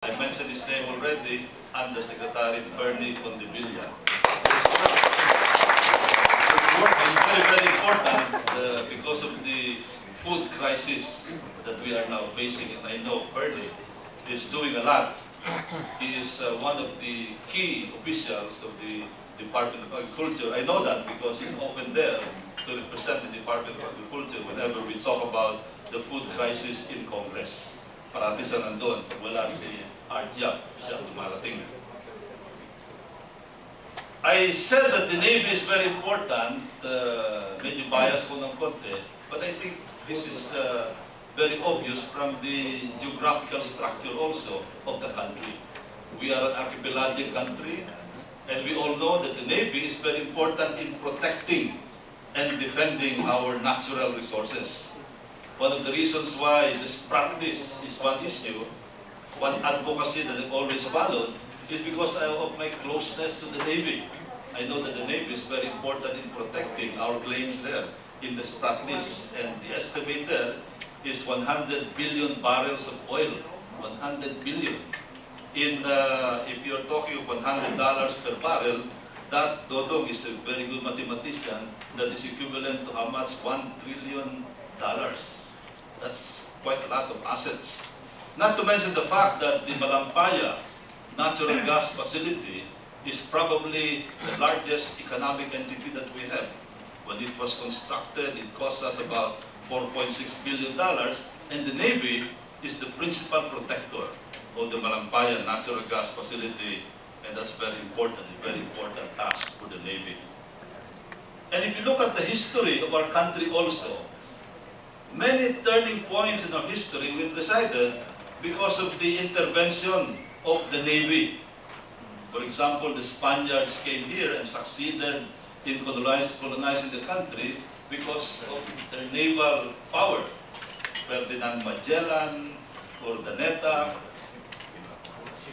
I mentioned his name already, Undersecretary Ferdinand. His work is very, very important because of the food crisis that we are now facing, and I know Ferdinand is doing a lot. He is one of the key officials of the Department of Agriculture. I know that because he's often there to represent the Department of Agriculture whenever we talk about the food crisis in Congress. Parati siya nandun. Pag wala si Arjab, siya dumarating. I said that the Navy is very important. Medyo bias ko ng konti. But I think this is very obvious from the geographical structure also of the country. We are an archipelagic country, and we all know that the Navy is very important in protecting and defending our natural resources. One of the reasons why the Sprat list is one issue, one advocacy that I've always followed, is because of my closeness to the Navy. I know that the Navy is very important in protecting our claims there in the Sprat list, and the estimate there is 100 billion barrels of oil. 100 billion. If you're talking of $100 per barrel, that Toto is a very good mathematician. That is equivalent to how much? $1 trillion. That's quite a lot of assets. Not to mention the fact that the Malampaya natural gas facility is probably the largest economic entity that we have. When it was constructed, it cost us about $4.6 billion, and the Navy is the principal protector of the Malampaya natural gas facility, and that's very important task for the Navy. And if you look at the history of our country also, many turning points in our history were decided because of the intervention of the Navy. For example, the Spaniards came here and succeeded in colonizing the country because of their naval power. Ferdinand Magellan, Urdaneta.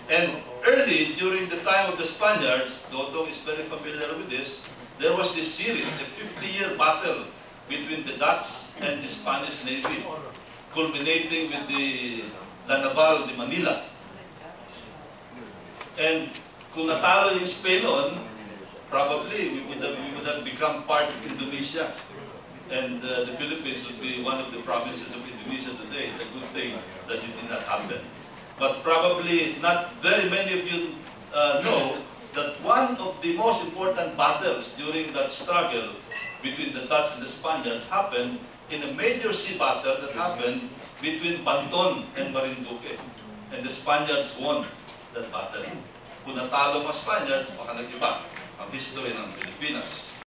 And early, during the time of the Spaniards, Toto is very familiar with this, there was this series, a 50-year battle between the Dutch and the Spanish Navy, culminating with the Naval de Manila. And kung natalo yung Spain on, probably we would have become part of Indonesia. And the Philippines would be one of the provinces of Indonesia today. It's a good thing that it did not happen. But probably not very many of you know that one of the most important battles during that struggle between the Dutch and the Spaniards happened in a major sea battle that happened between Banton and Marinduque. And the Spaniards won that battle. Kung natalo mga Spaniards, baka nag-iba ang history ng Pilipinas.